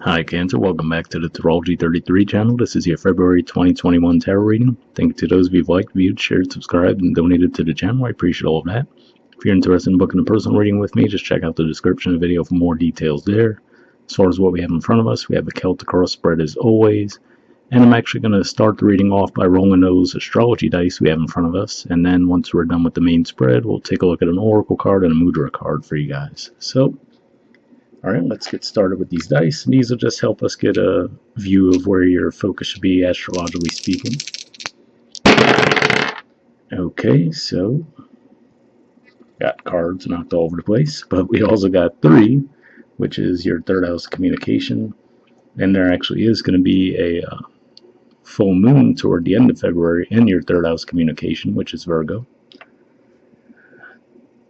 Hi Cancer, welcome back to the Astrology 33 channel. This is your February 2021 tarot reading. Thank you to those of you who've liked, viewed, shared, subscribed, and donated to the channel. I appreciate all of that. If you're interested in booking a personal reading with me, just check out the description of the video for more details there. As far as what we have in front of us, we have a Celtic cross spread as always. And I'm actually going to start the reading off by rolling those astrology dice we have in front of us. And then once we're done with the main spread, we'll take a look at an oracle card and a mudra card for you guys. So, alright, let's get started with these dice. These will just help us get a view of where your focus should be, astrologically speaking. Okay, so got cards knocked all over the place, but we also got 3, which is your third house communication. And there actually is going to be a full moon toward the end of February in your third house communication, which is Virgo.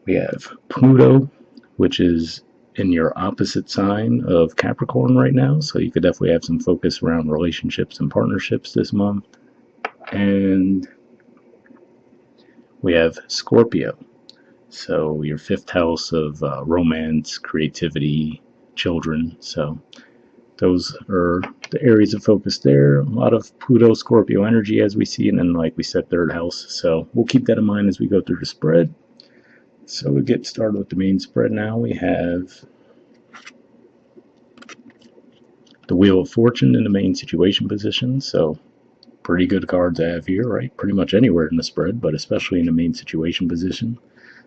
We have Pluto, which is in your opposite sign of Capricorn right now, so you could definitely have some focus around relationships and partnerships this month. And we have Scorpio, so your 5th house of romance, creativity, children. So those are the areas of focus there. A lot of Pluto Scorpio energy as we see, and then like we said, 3rd house. So we'll keep that in mind as we go through the spread. So we get started with the main spread now. We have the Wheel of Fortune in the main situation position. So pretty good cards I have here, right? Pretty much anywhere in the spread, but especially in the main situation position.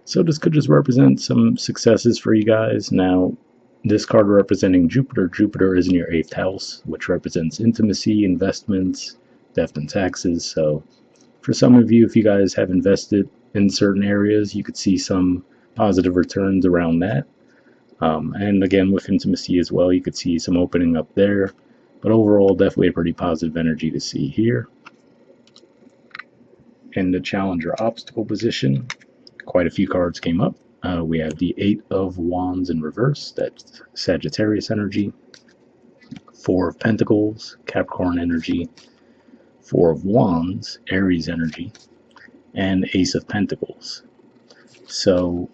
So this could just represent some successes for you guys. Now, this card representing Jupiter. Jupiter is in your 8th house, which represents intimacy, investments, death and taxes. So for some of you, if you guys have invested in certain areas, you could see some positive returns around that. And again, with intimacy as well, you could see some opening up there. But overall, definitely a pretty positive energy to see here. In the challenger obstacle position, quite a few cards came up. We have the 8 of Wands in reverse, that's Sagittarius energy. 4 of Pentacles, Capricorn energy. 4 of Wands, Aries energy. And Ace of Pentacles. So,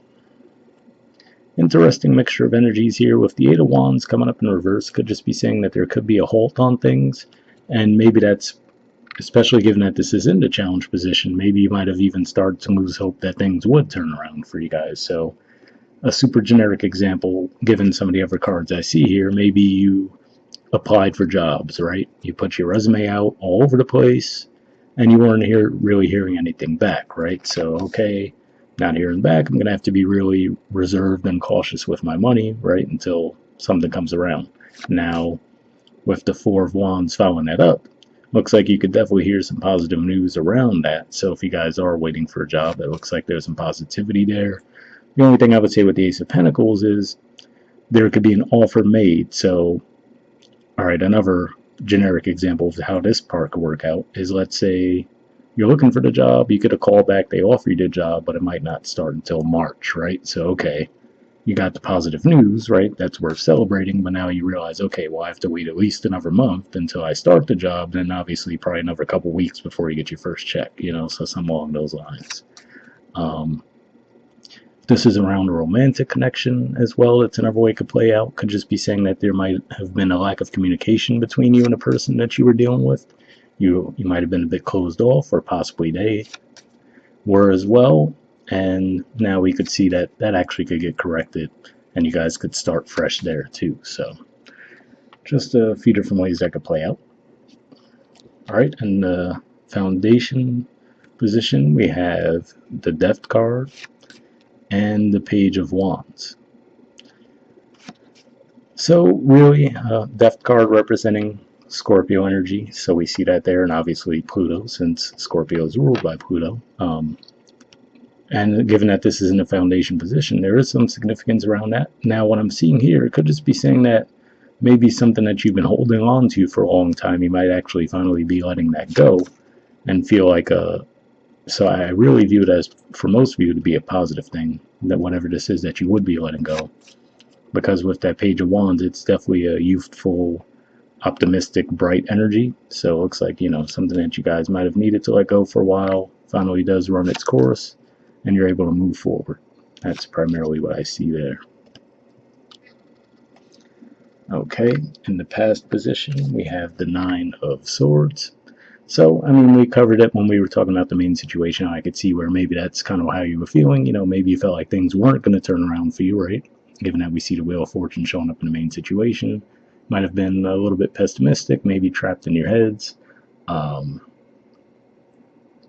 interesting mixture of energies here. With the 8 of Wands coming up in reverse, could just be saying that there could be a halt on things, and maybe that's, especially given that this is in the challenge position, maybe you might have even started to lose hope that things would turn around for you guys. So a super generic example, given some of the other cards I see here, maybe you applied for jobs, right? You put your resume out all over the place, and you weren't really hearing anything back, right? So, okay, not hearing back, I'm going to have to be really reserved and cautious with my money, right, until something comes around. Now, with the 4 of Wands following that up, looks like you could definitely hear some positive news around that. So if you guys are waiting for a job, it looks like there's some positivity there. The only thing I would say with the Ace of Pentacles is there could be an offer made. So, all right, another generic example of how this part could work out is, let's say you're looking for the job, you get a call back, they offer you the job, but it might not start until March, right? So, okay, you got the positive news, right? That's worth celebrating, but now you realize, okay, well, I have to wait at least another month until I start the job, then obviously probably another couple weeks before you get your first check, so something along those lines. This is around a romantic connection as well. That's another way it could play out. Could just be saying that there might have been a lack of communication between you and the person that you were dealing with. You might have been a bit closed off, or possibly they were as well. And now we could see that that actually could get corrected, and you guys could start fresh there too. So just a few different ways that could play out. All right, in the foundation position, we have the Death card and the Page of Wands. So really, Death card representing Scorpio energy, so we see that there, and obviously Pluto, since Scorpio is ruled by Pluto. And given that this is in a foundation position, there is some significance around that. Now, what I'm seeing here, it could just be saying that maybe something that you've been holding on to for a long time, you might actually finally be letting that go and feel like a... So I really view it as, for most of you, to be a positive thing, that whatever this is that you would be letting go. Because with that Page of Wands, it's definitely a youthful, optimistic, bright energy. So it looks like, something that you guys might have needed to let go for a while finally does run its course, and you're able to move forward. That's primarily what I see there. Okay, in the past position, we have the Nine of Swords. So, I mean, we covered it when we were talking about the main situation. I could see where maybe that's kind of how you were feeling. You know, maybe you felt like things weren't going to turn around for you, right? Given that we see the Wheel of Fortune showing up in the main situation. Might have been a little bit pessimistic, maybe trapped in your heads. Um,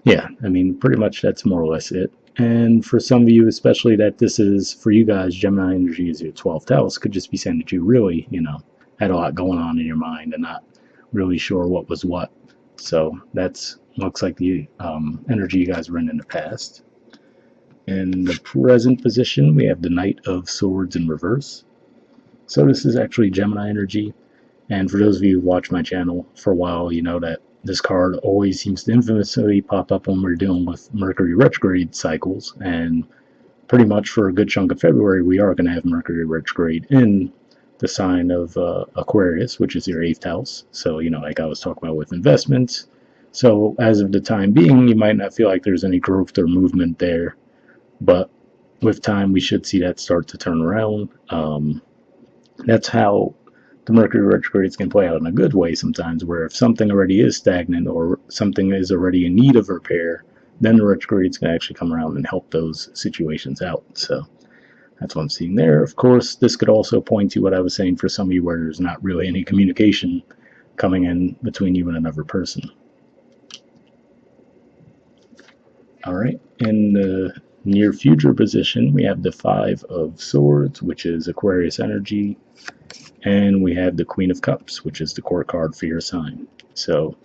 yeah, I mean, pretty much that's more or less it. And for some of you, especially that this is for you guys, Gemini energy is your 12th house, could just be saying that you really, had a lot going on in your mind and not really sure what was what. So that's looks like the energy you guys were in the past. In the present position, we have the Knight of Swords in reverse. So this is actually Gemini energy. And for those of you who've watched my channel for a while, you know that this card always seems to infamously pop up when we're dealing with Mercury retrograde cycles. And pretty much for a good chunk of February, we are going to have Mercury retrograde in the sign of Aquarius, which is your 8th house. So, like I was talking about with investments. So, as of the time being, you might not feel like there's any growth or movement there. But with time, we should see that start to turn around. That's how the Mercury retrogrades can play out in a good way sometimes, where if something already is stagnant or something is already in need of repair, then the retrogrades can actually come around and help those situations out. So that's what I'm seeing there. Of course, this could also point to what I was saying for some of you where there's not really any communication coming in between you and another person. All right, in the near future position, we have the Five of Swords, which is Aquarius energy, and we have the Queen of Cups, which is the court card for your sign. So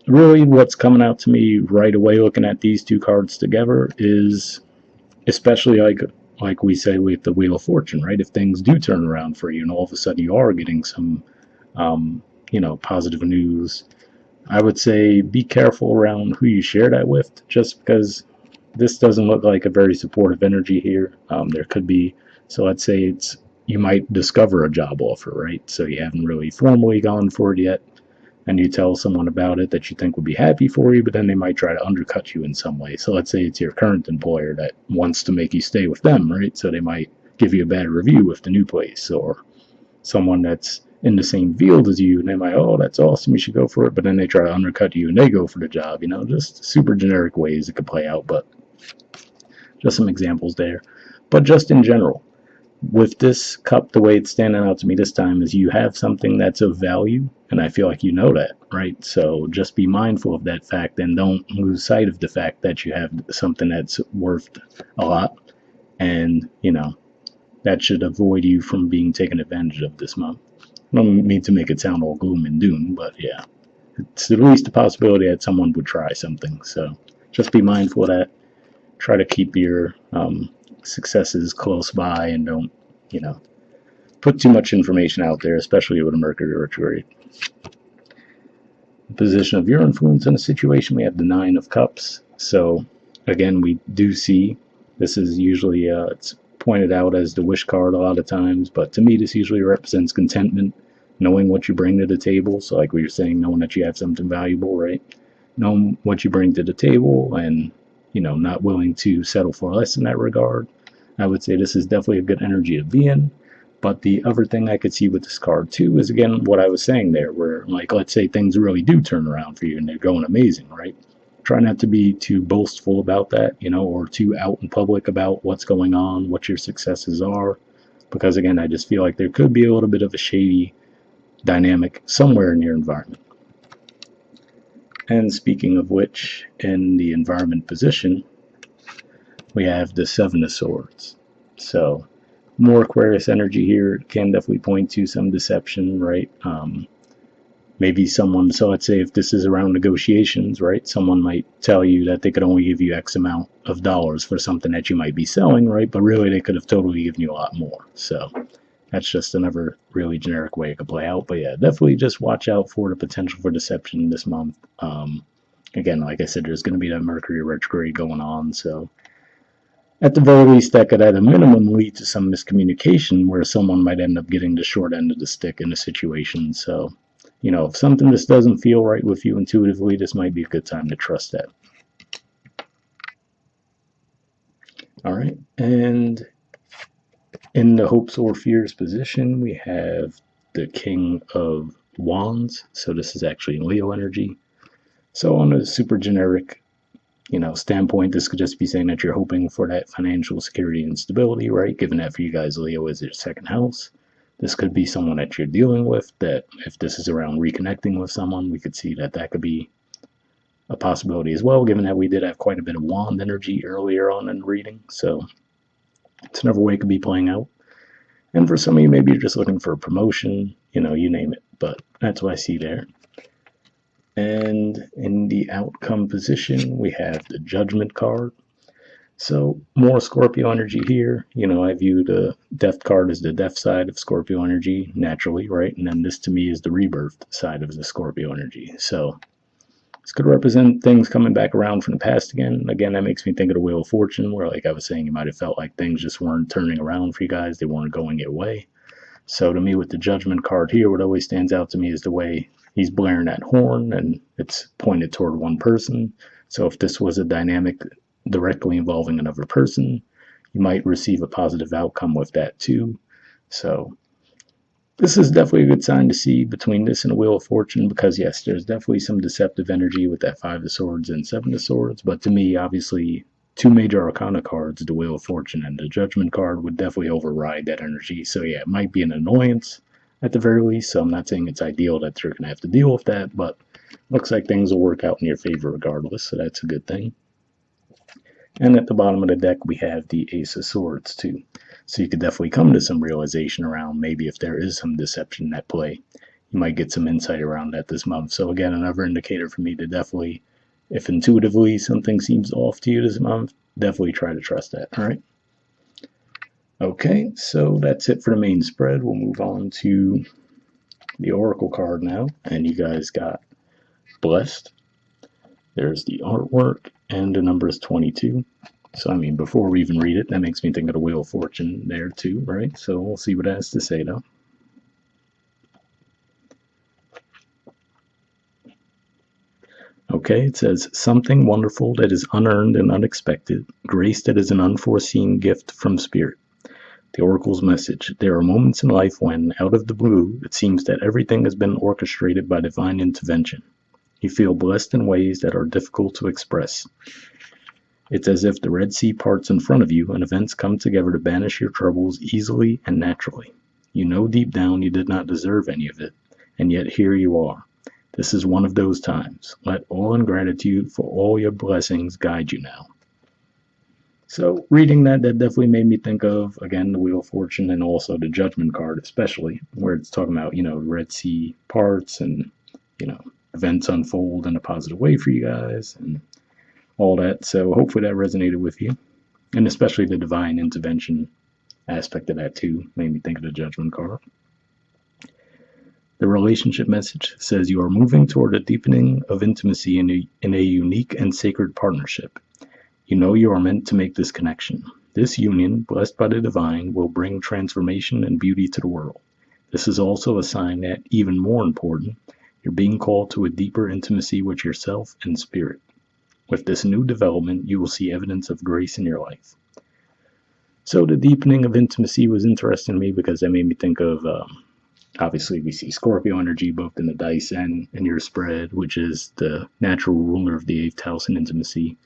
really what's coming out to me right away looking at these two cards together is especially like we say with the Wheel of Fortune, right? If things do turn around for you and all of a sudden you are getting some positive news, I would say be careful around who you share that with, just because this doesn't look like a very supportive energy here. There could be, so I'd say you might discover a job offer, right? So you haven't really formally gone for it yet, and you tell someone about it that you think would be happy for you, but then they might try to undercut you in some way. So let's say it's your current employer that wants to make you stay with them, right? So they might give you a bad review with the new place, or someone that's in the same field as you, and they might, oh, that's awesome, you should go for it, but then they try to undercut you and they go for the job, just super generic ways it could play out, but just some examples there. But just in general, with this cup, the way it's standing out to me this time is you have something that's of value, and I feel like you know that, right? So just be mindful of that fact and don't lose sight of the fact that you have something that's worth a lot, and that should avoid you from being taken advantage of this month. I don't mean to make it sound all gloom and doom, but yeah, it's at least a possibility that someone would try something. So just be mindful of that. Try to keep your successes close by and don't, put too much information out there, especially with a Mercury retrograde. The position of your influence in a situation, we have the Nine of Cups. So again, we do see this is usually it's pointed out as the wish card a lot of times, but to me this usually represents contentment, knowing what you bring to the table. So like we were saying, knowing that you have something valuable, right? Knowing what you bring to the table and not willing to settle for less in that regard. I would say this is definitely a good energy to be in. But the other thing I could see with this card too is again what I was saying there, where like let's say things really do turn around for you and they're going amazing, right? Try not to be too boastful about that, or too out in public about what's going on, what your successes are, because again, I just feel like there could be a little bit of a shady dynamic somewhere in your environment. And speaking of which, in the environment position, we have the Seven of Swords. So more Aquarius energy here can definitely point to some deception, right? Maybe someone, so let's say if this is around negotiations, right? Someone might tell you that they could only give you X amount of dollars for something that you might be selling, right? But really they could have totally given you a lot more. So that's just another really generic way it could play out. But yeah, definitely just watch out for the potential for deception this month. Again, like I said, there's going to be that Mercury retrograde going on, so at the very least, that could at a minimum lead to some miscommunication where someone might end up getting the short end of the stick in a situation. So, if something just doesn't feel right with you intuitively, this might be a good time to trust that. All right, and In the hopes or fears position, we have the King of Wands. So this is actually Leo energy. So on a super generic, standpoint, this could just be saying that you're hoping for that financial security and stability, right? Given that for you guys, Leo is your second house. This could be someone that you're dealing with, that if this is around reconnecting with someone, we could see that that could be a possibility as well, given that we did have quite a bit of wand energy earlier on in the reading. So it's another way it could be playing out. And for some of you, maybe you're just looking for a promotion, you name it. But that's what I see there. And in the outcome position, we have the Judgment card. So more Scorpio energy here. I view the Death card as the death side of Scorpio energy, naturally, right? And then this to me is the rebirth side of the Scorpio energy. So this could represent things coming back around from the past again. Again, that makes me think of the Wheel of Fortune, where, like I was saying, you might have felt like things just weren't turning around for you guys. They weren't going your way. So to me, with the Judgment card here, what always stands out to me is the way he's blaring that horn, and it's pointed toward one person. So if this was a dynamic directly involving another person, you might receive a positive outcome with that too. So this is definitely a good sign to see between this and the Wheel of Fortune, because yes, there's definitely some deceptive energy with that Five of Swords and Seven of Swords, but to me, obviously, two major arcana cards, the Wheel of Fortune and the Judgment card, would definitely override that energy. So yeah, it might be an annoyance at the very least. So I'm not saying it's ideal that you're going to have to deal with that, but looks like things will work out in your favor regardless. So that's a good thing. And at the bottom of the deck, we have the Ace of Swords too. So you could definitely come to some realization around maybe if there is some deception at play. You might get some insight around that this month. So again, another indicator for me to definitely, if intuitively something seems off to you this month, definitely try to trust that. All right. Okay, so that's it for the main spread. We'll move on to the Oracle card now. And you guys got Blessed. There's the artwork, and the number is 22. So, I mean, before we even read it, that makes me think of the Wheel of Fortune there too, right? So we'll see what it has to say, though. Okay, it says, something wonderful that is unearned and unexpected, grace that is an unforeseen gift from Spirit. The Oracle's message. There are moments in life when, out of the blue, it seems that everything has been orchestrated by divine intervention. You feel blessed in ways that are difficult to express. It's as if the Red Sea parts in front of you and events come together to banish your troubles easily and naturally. You know deep down you did not deserve any of it, and yet here you are. This is one of those times. Let all ingratitude for all your blessings guide you now. So reading that definitely made me think of, again, the Wheel of Fortune and also the Judgment card, especially, where it's talking about, Red Sea parts and, events unfold in a positive way for you guys and all that. So hopefully that resonated with you. And especially the divine intervention aspect of that too made me think of the Judgment card. The relationship message says you are moving toward a deepening of intimacy in a unique and sacred partnership. You know you are meant to make this connection. This union, blessed by the divine, will bring transformation and beauty to the world. This is also a sign that, even more important, you're being called to a deeper intimacy with yourself and spirit. With this new development, you will see evidence of grace in your life. So the deepening of intimacy was interesting to me because that made me think of, obviously we see Scorpio energy both in the dice and in your spread, which is the natural ruler of the 8th house in intimacy.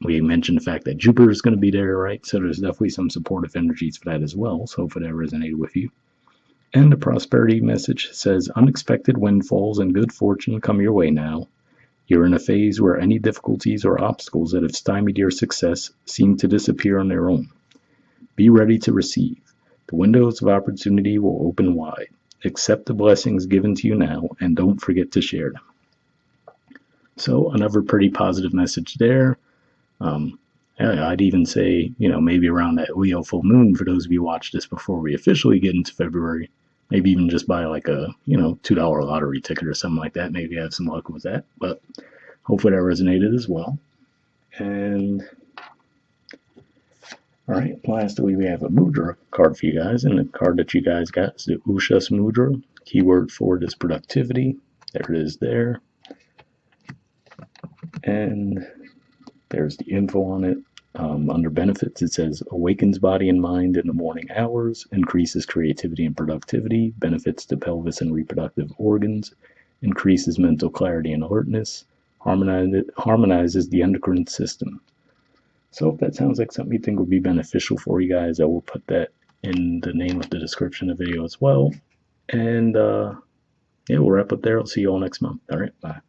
We mentioned the fact that Jupiter is going to be there, right? So there's definitely some supportive energies for that as well. So hopefully that resonated with you. And the prosperity message says, unexpected windfalls and good fortune come your way now. You're in a phase where any difficulties or obstacles that have stymied your success seem to disappear on their own. Be ready to receive. The windows of opportunity will open wide. Accept the blessings given to you now, and don't forget to share them. So another pretty positive message there. I'd even say, maybe around that Leo full moon, for those of you who watch this before we officially get into February, maybe even just buy like a, $2 lottery ticket or something like that. Maybe have some luck with that, but hopefully that resonated as well. And all right, lastly, we have a Mudra card for you guys, and the card that you guys got is the Ushas Mudra. Keyword for it is productivity. There it is there. And there's the info on it. Under benefits, it says awakens body and mind in the morning hours, increases creativity and productivity, benefits to pelvis and reproductive organs, increases mental clarity and alertness, harmonizes the endocrine system. So if that sounds like something you think would be beneficial for you guys, I will put that in the name of the description of the video as well. And yeah, we'll wrap up there. I'll see you all next month. All right, bye.